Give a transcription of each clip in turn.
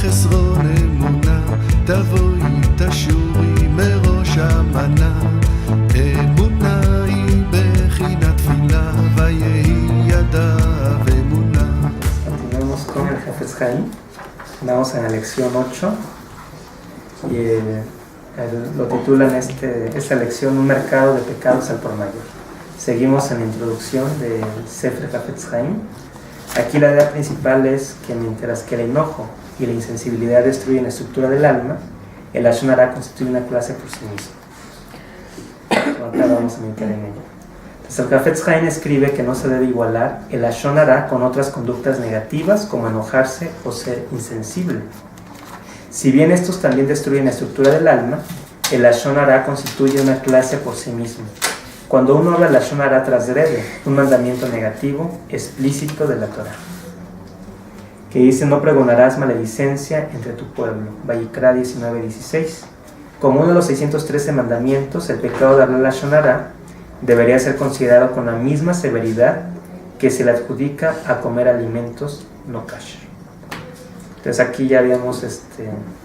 חסרון אמונה, תבואי תשורי מראש המנה. אמונה היא בחינת תפילה, ויהי ידיו אמונה. Continuamos con el Hafetz Haim. Vamos en la lección 8 y lo titulan esta lección Un mercado de pecados al por mayor. Seguimos en la introducción del Sefer Hafetz Haim. Aquí la idea principal es que mientras que el enojo y la insensibilidad destruyen la estructura del alma, el Lashon Hara constituye una clase por sí mismo. Ahora vamos a meditar en ello. Entonces el Hafetz Haim escribe que no se debe igualar el Lashon Hara con otras conductas negativas como enojarse o ser insensible. Si bien estos también destruyen la estructura del alma, el Lashon Hara constituye una clase por sí mismo. Cuando uno habla Lashon Hara transgrede un mandamiento negativo explícito de la Torah, que dice: no pregonarás maledicencia entre tu pueblo. Vayikra 19:16. Como uno de los 613 mandamientos, el pecado de hablar Lashon Hara debería ser considerado con la misma severidad que se le adjudica a comer alimentos no kosher. Entonces aquí ya habíamos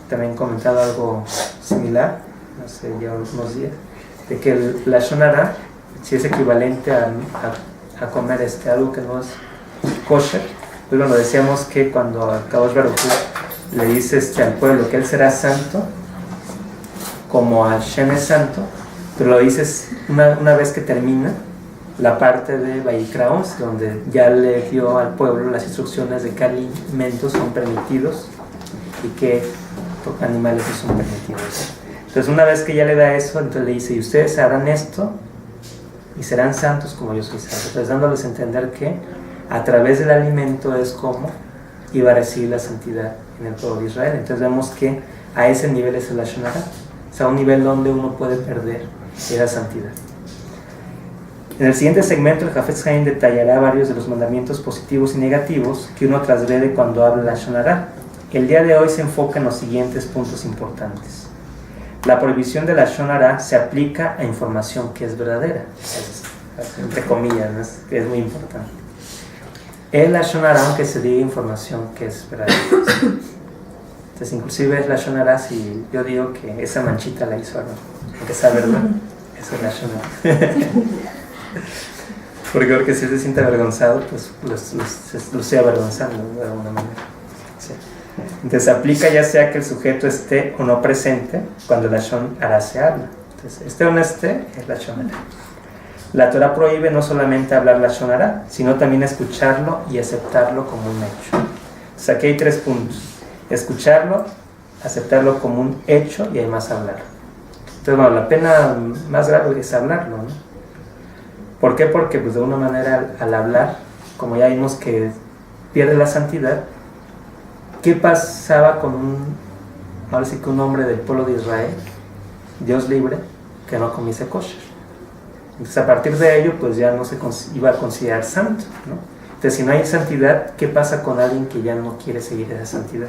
también comentado algo similar, hace ya unos días, de que el Lashon Hara si es equivalente a comer algo que no es kosher. Pues bueno, decíamos que cuando Kadosh Baruj Hu le dice al pueblo que él será santo, como Hashem es santo, pero lo dices una vez que termina la parte de Vayikra 11, donde ya le dio al pueblo las instrucciones de qué alimentos son permitidos y qué animales no son permitidos. Entonces una vez que ya le da eso, entonces le dice: y ustedes harán esto y serán santos como yo soy santo. Entonces dándoles a entender que a través del alimento es como iba a recibir la santidad en el pueblo de Israel. Entonces vemos que a ese nivel es el Lashon Hara, o sea, un nivel donde uno puede perder esa santidad. En el siguiente segmento, el Hafetz Haim detallará varios de los mandamientos positivos y negativos que uno transgrede cuando habla Lashon Hara. El día de hoy se enfoca en los siguientes puntos importantes. La prohibición de Lashon Hara se aplica a información que es verdadera, entre comillas, ¿no? Es muy importante. El Lashon Hara, aunque se diga información que es verdadera. Entonces, inclusive es Lashon Hara si yo digo que esa manchita la hizo, ¿no? Aunque sea verdad, eso es Lashon Hara. Porque si él se siente avergonzado, pues lo estoy avergonzando, ¿no? De alguna manera. Sí. Entonces aplica ya sea que el sujeto esté o no presente cuando el Lashon Hara se habla. Entonces, esté o no esté, es Lashon Hara. La Torah prohíbe no solamente hablar Lashon Hara, sino también escucharlo y aceptarlo como un hecho. Entonces aquí hay 3 puntos: escucharlo, aceptarlo como un hecho y además hablarlo. Entonces, bueno, la pena más grave es hablarlo, ¿no? ¿Por qué? Porque pues de una manera al hablar, como ya vimos que pierde la santidad. ¿Qué pasaba con ahora sí que un hombre del pueblo de Israel, Dios libre, que no comiese kosher? Entonces a partir de ello pues ya no se iba a considerar santo, ¿no? Entonces si no hay santidad, ¿qué pasa con alguien que ya no quiere seguir esa santidad?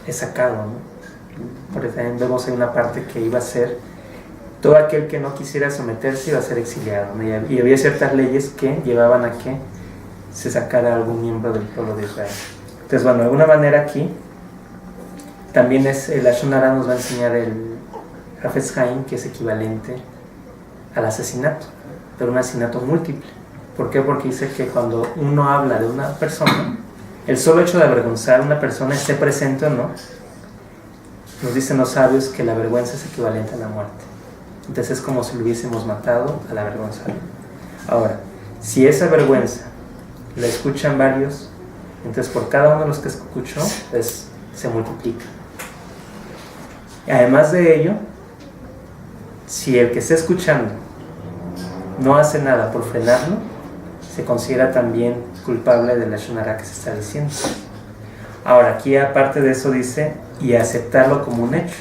Es sacado, ¿no? Porque también vemos en una parte que iba a ser todo aquel que no quisiera someterse iba a ser exiliado, ¿no? Y había ciertas leyes que llevaban a que se sacara algún miembro del pueblo de Israel. Entonces, bueno, de alguna manera aquí también el Lashon Hara nos va a enseñar el Hafetz Haim que es equivalente al asesinato, pero un asesinato múltiple. ¿Por qué? Porque dice que cuando uno habla de una persona, el solo hecho de avergonzar a una persona, esté presente o no, nos dicen los sabios que la vergüenza es equivalente a la muerte. Entonces es como si lo hubiésemos matado al avergonzarlo. Ahora, si esa vergüenza la escuchan varios, entonces por cada uno de los que escuchó, pues se multiplica. Y además de ello, si el que está escuchando no hace nada por frenarlo, se considera también culpable de la Lashon Hara que se está diciendo. Ahora, aquí aparte de eso dice, y aceptarlo como un hecho.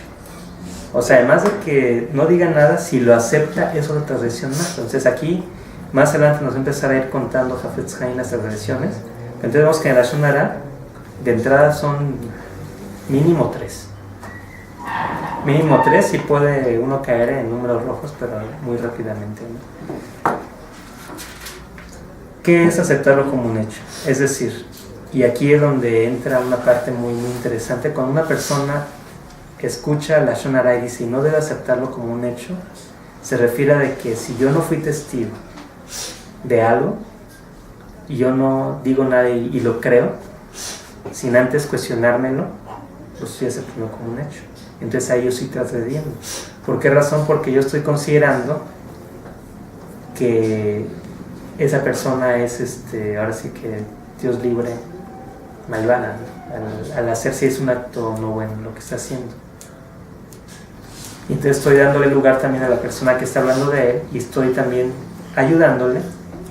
O sea, además de que no diga nada, si lo acepta, es otra transgresión más. Entonces aquí, más adelante nos va a empezar a ir contando Hafetz Haim las transgresiones. Entonces vemos que en la Lashon Hara, de entrada son mínimo 3. Mínimo 3, si puede uno caer en números rojos, pero muy rápidamente, ¿no? ¿Qué es aceptarlo como un hecho? Es decir, Y aquí es donde entra una parte muy, muy interesante. Cuando una persona escucha la Lashon Hara y dice, y no debe aceptarlo como un hecho, se refiere a de que si yo no fui testigo de algo, y yo no digo nada y lo creo, sin antes cuestionármelo, lo estoy aceptando como un hecho. Entonces ahí yo estoy transgrediendo. ¿Por qué razón? Porque yo estoy considerando que esa persona es, ahora sí que Dios libre, malvada, al hacer si es un acto no bueno lo que está haciendo. Y entonces estoy dándole lugar también a la persona que está hablando de él y estoy también ayudándole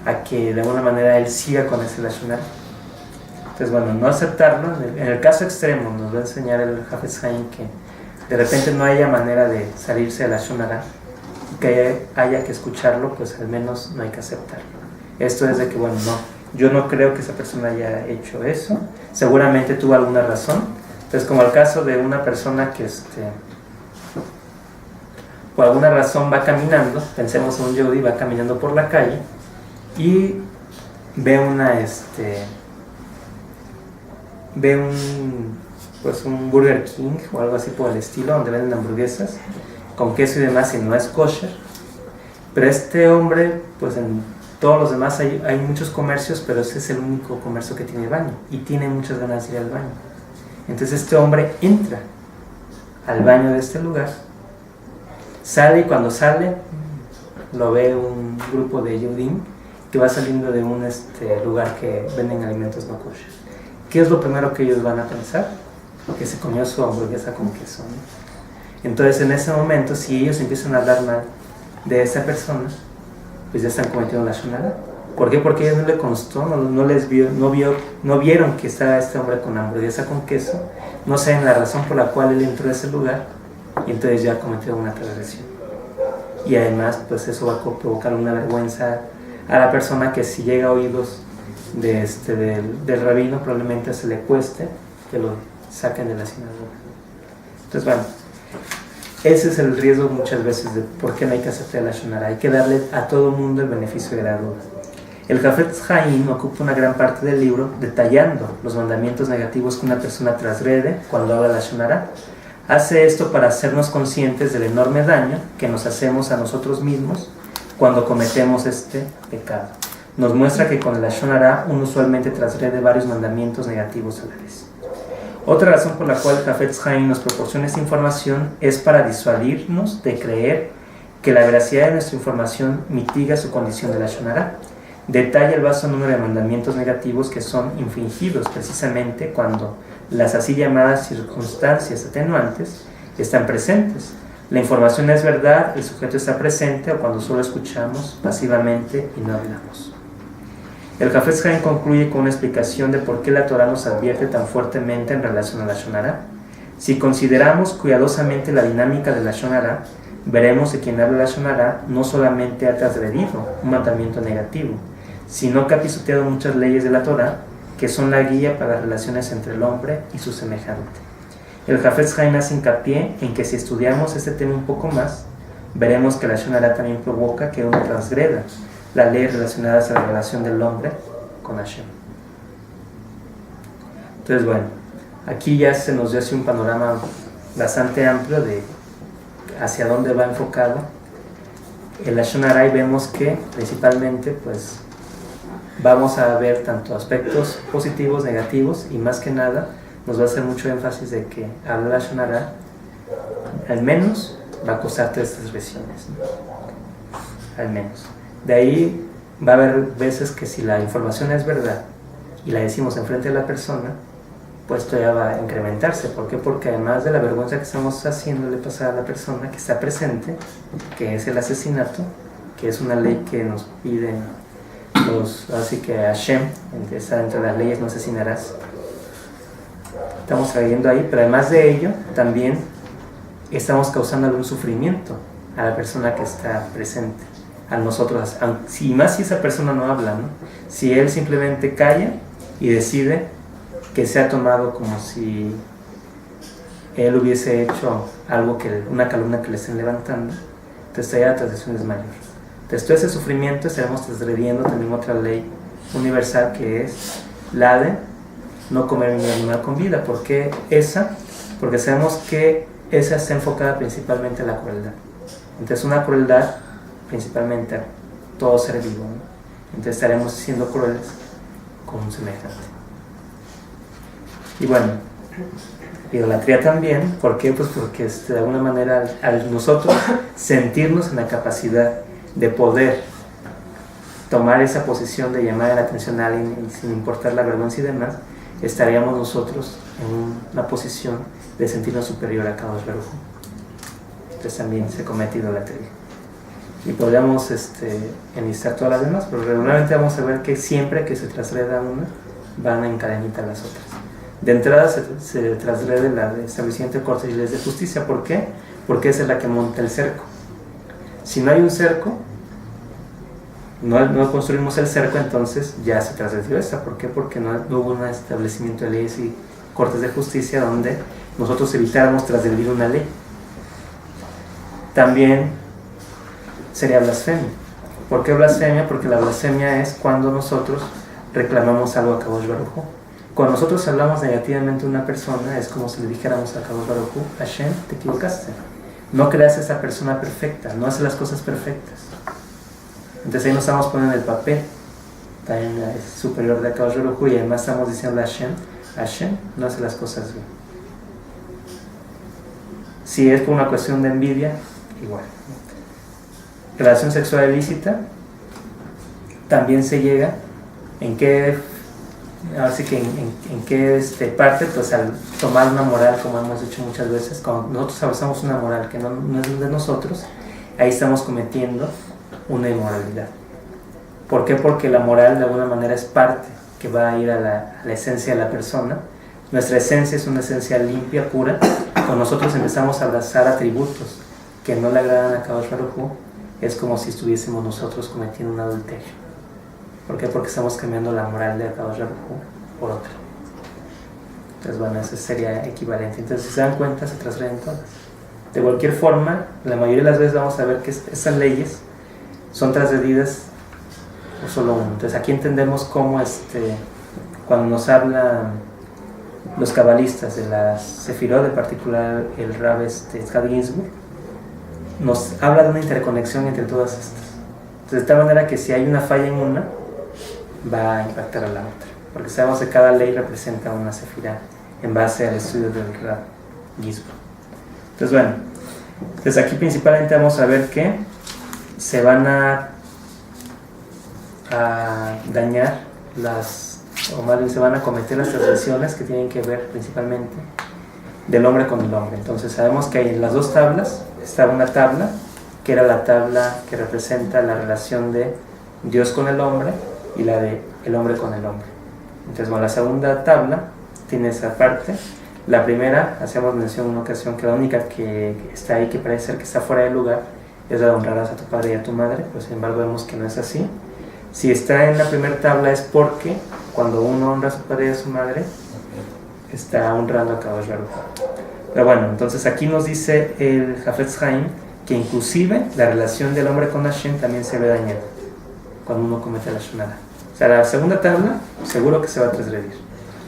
a que de alguna manera él siga con ese Lashon Hara. Entonces, bueno, no aceptarlo, en el caso extremo nos va a enseñar el Hafetz Haim que de repente no haya manera de salirse de Lashon Hara, que haya que escucharlo, pues al menos no hay que aceptarlo. Esto es de que, bueno, no, yo no creo que esa persona haya hecho eso, seguramente tuvo alguna razón. Entonces, como el caso de una persona que por alguna razón va caminando, pensemos en un Yehudi, va caminando por la calle y ve un Burger King o algo así por el estilo, donde venden hamburguesas con queso y demás, y no es kosher. Pero este hombre, pues en todos los demás hay muchos comercios, pero ese es el único comercio que tiene baño y tiene muchas ganas de ir al baño. Entonces este hombre entra al baño de este lugar, sale, y cuando sale lo ve un grupo de Yehudim que va saliendo de un lugar que venden alimentos no kosher. ¿Qué es lo primero que ellos van a pensar? Que se comió su hamburguesa con queso, ¿no? Entonces en ese momento, si ellos empiezan a hablar mal de esa persona, pues ya están cometiendo la Lashon Hara. ¿Por qué? Porque a ellos no le constó, no vieron que estaba este hombre con hamburguesa con queso, no saben la razón por la cual él entró a ese lugar, y entonces ya cometió una transgresión. Y además, pues eso va a provocar una vergüenza a la persona, que si llega a oídos del rabino, probablemente se le cueste que lo saquen de la sinagoga. Entonces, bueno, ese es el riesgo muchas veces de por qué no hay que aceptar la Lashon Hara. Hay que darle a todo mundo el beneficio de la duda. El Hafetz Haim ocupa una gran parte del libro detallando los mandamientos negativos que una persona transgrede cuando habla la Lashon Hara. Hace esto para hacernos conscientes del enorme daño que nos hacemos a nosotros mismos cuando cometemos este pecado. Nos muestra que con el Lashon Hara uno usualmente transgrede varios mandamientos negativos a la vez. Otra razón por la cual el Hafetz Haim nos proporciona esta información es para disuadirnos de creer que la veracidad de nuestra información mitiga su condición de Lashon Hara. Detalla el vasto número de mandamientos negativos que son infringidos precisamente cuando las así llamadas circunstancias atenuantes están presentes. La información es verdad, el sujeto está presente, o cuando solo escuchamos pasivamente y no hablamos. El Hafetz Haim concluye con una explicación de por qué la Torah nos advierte tan fuertemente en relación a la Lashon Hara. Si consideramos cuidadosamente la dinámica de la Lashon Hara, veremos que quien habla la Lashon Hara no solamente ha transgredido un mandamiento negativo, sino que ha pisoteado muchas leyes de la Torah, que son la guía para las relaciones entre el hombre y su semejante. El Hafetz Haim hace hincapié en que si estudiamos este tema un poco más, veremos que la Lashon Hara también provoca que uno transgreda las leyes relacionadas a la relación del hombre con Hashem. Entonces, bueno, aquí ya se nos dio así un panorama bastante amplio de hacia dónde va enfocado el Lashon Hara, y vemos que principalmente pues vamos a ver tanto aspectos positivos, negativos, y más que nada nos va a hacer mucho énfasis de que hablar Lashon Hara al menos va a causar 3 transgresiones, ¿no? Al menos. De ahí va a haber veces que si la información es verdad y la decimos enfrente de la persona, pues todavía va a incrementarse. ¿Por qué? Porque además de la vergüenza que estamos haciéndole pasar a la persona que está presente, que es el asesinato, que es una ley que nos piden así que Hashem, está dentro de las leyes, no asesinarás. Estamos trayendo ahí, pero además de ello, también estamos causando algún sufrimiento a la persona que está presente, a nosotros, si más si esa persona no habla, ¿no? Si él simplemente calla y decide que se ha tomado como si él hubiese hecho algo, una calumnia que le estén levantando, entonces ya la transgresión es mayor. Entonces todo ese sufrimiento estaremos transgrediendo también otra ley universal, que es la de no comer ningún animal con vida. ¿Por qué esa? Porque sabemos que esa está enfocada principalmente a la crueldad. Entonces una crueldad principalmente a todo ser vivo, ¿no? Entonces estaremos siendo crueles con un semejante. Y bueno, idolatría también. ¿Por qué? Pues porque de alguna manera al nosotros sentirnos en la capacidad de poder tomar esa posición de llamar la atención a alguien y sin importar la vergüenza y demás, estaríamos nosotros en una posición de sentirnos superior a Kadosh Baruj Hu. Entonces también se comete idolatría. Y podríamos enlistar todas las demás, pero regularmente vamos a ver que siempre que se trasgreda una, van en cadenita las otras. De entrada se trasgrede la de establecimiento de cortes y leyes de justicia. ¿Por qué? Porque esa es la que monta el cerco. Si no hay un cerco, no construimos el cerco, entonces ya se trasgredió esta. ¿Por qué? Porque no hubo un establecimiento de leyes y cortes de justicia donde nosotros evitáramos trasgredir una ley. También sería blasfemia. ¿Por qué blasfemia? Porque la blasfemia es cuando nosotros reclamamos algo a Kadosh Baruj Hu. Cuando nosotros hablamos negativamente de una persona, es como si le dijéramos a Kadosh Baruj Hu: Hashem, te equivocaste. No creas a esa persona perfecta, no hace las cosas perfectas. Entonces ahí nos estamos poniendo en el papel también es superior de Kadosh Baruj Hu, y además estamos diciendo a Hashem no hace las cosas bien. Si es por una cuestión de envidia, igual. Relación sexual ilícita, también se llega en qué, así que en qué parte, pues al tomar una moral, como hemos dicho muchas veces, cuando nosotros abrazamos una moral que no es de nosotros, ahí estamos cometiendo una inmoralidad. ¿Por qué? Porque la moral de alguna manera es parte que va a ir a la esencia de la persona. Nuestra esencia es una esencia limpia, pura. Cuando nosotros empezamos a abrazar atributos que no le agradan a Kadosh Baruj Hu, es como si estuviésemos nosotros cometiendo un adulterio. ¿Por qué? Porque estamos cambiando la moral de Kadosh Baruj Hu por otra. Entonces, bueno, eso sería equivalente. Entonces, si se dan cuenta, se trasgreden todas. De cualquier forma, la mayoría de las veces vamos a ver que esas leyes son trasgredidas por solo uno. Entonces, aquí entendemos cómo cuando nos hablan los cabalistas de las Sefirot, en particular el Rab Yitzhak Ginsburg, nos habla de una interconexión entre todas estas. Entonces, de tal manera que si hay una falla en una, va a impactar a la otra, porque sabemos que cada ley representa una sefirá en base al estudio del Rab Ginsburg. Entonces, bueno, desde aquí principalmente vamos a ver que se van a dañar o más bien se van a cometer las transgresiones que tienen que ver principalmente del hombre con el hombre. Entonces sabemos que hay en las dos tablas, estaba una tabla que era la tabla que representa la relación de Dios con el hombre y la de el hombre con el hombre. Entonces, bueno, la segunda tabla tiene esa parte. La primera, hacemos mención en una ocasión que la única que está ahí, que parece ser que está fuera de lugar, es la de honrarás a tu padre y a tu madre, pero sin embargo vemos que no es así. Si está en la primera tabla es porque cuando uno honra a su padre y a su madre, está honrando a Kadosh Baruj Hu. Pero bueno, entonces aquí nos dice el Hafetz Haim que inclusive la relación del hombre con Hashem también se ve dañada cuando uno comete la shonara. O sea, la segunda tabla seguro que se va a transgredir.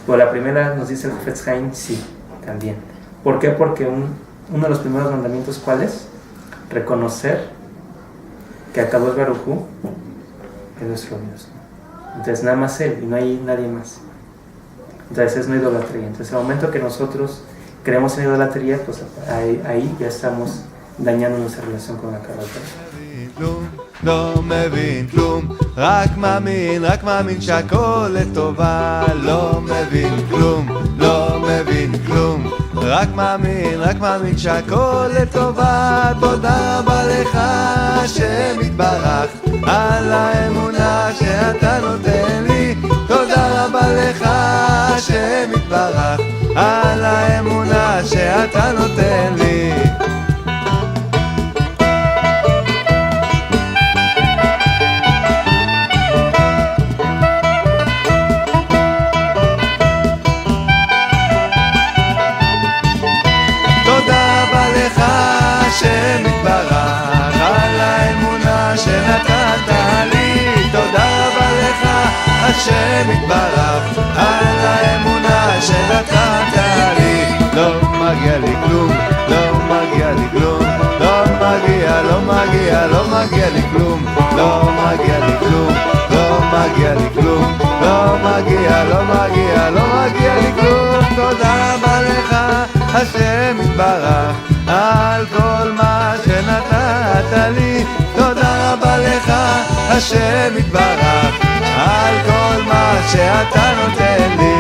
Pero la primera nos dice el Hafetz Haim sí, también. ¿Por qué? Porque uno de los primeros mandamientos, ¿cuál es? Reconocer que Kadosh Baruj Hu es nuestro Dios. Entonces nada más Él y no hay nadie más. Entonces es una idolatría. Entonces al momento que nosotros creemos en idolatría, pues ahí ya estamos dañando nuestra relación con la Kadosh Baruj Hu. לא מבין כלום, רק מאמין שהכל לטובה. לא מבין כלום, לא מבין כלום, רק מאמין שהכל לטובה. תודה רבה לך השם יתברך על האמונה שאתה נותן לי. תודה רבה לך השם יתברך על האמונה שאתה נותן לי. השם יתברך על האמונה שנתת לי. תודה רבה לך השם יתברך על האמונה מגיע לי כלום, לא מגיע לי כלום, לא מגיע לי כלום, לא מגיע, לא מגיע, לא מגיע לי כלום. תודה רבה לך השם יתברך על כל מה שנתת לי, תודה רבה לך השם יתברך על כל מה שאתה נותן לי.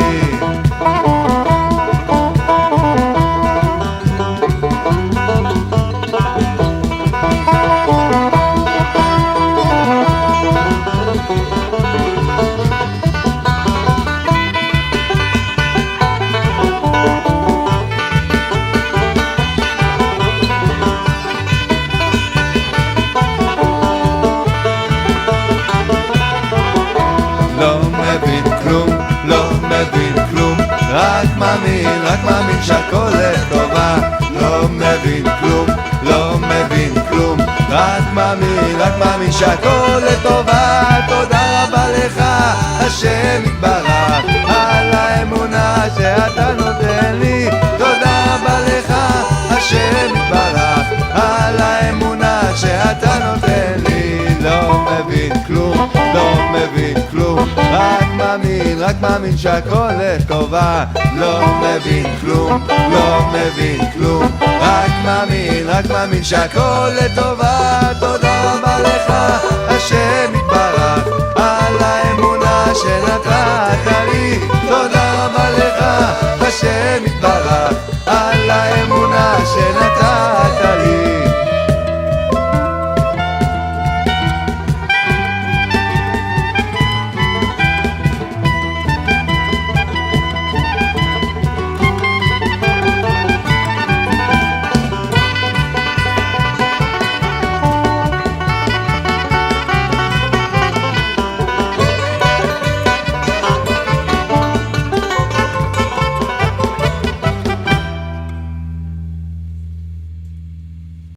לא מבין כלום, לא מבין כלום, רק מאמין שהכל לטובה. לא מבין כלום, לא מבין כלום, רק מאמין שהכל לטובה. תודה רבה לך השם יתברך על האמונה שאתה נותן לי, תודה רבה לך השם יתברך על האמונה שאתה נותן לי. לא מבין כלום, לא מבין כלום, רק מאמין שהכל לטובה. לא מבין כלום, לא מבין כלום, רק מאמין שהכל לטובה. תודה רבה לך השם יתברך על האמונה שנתת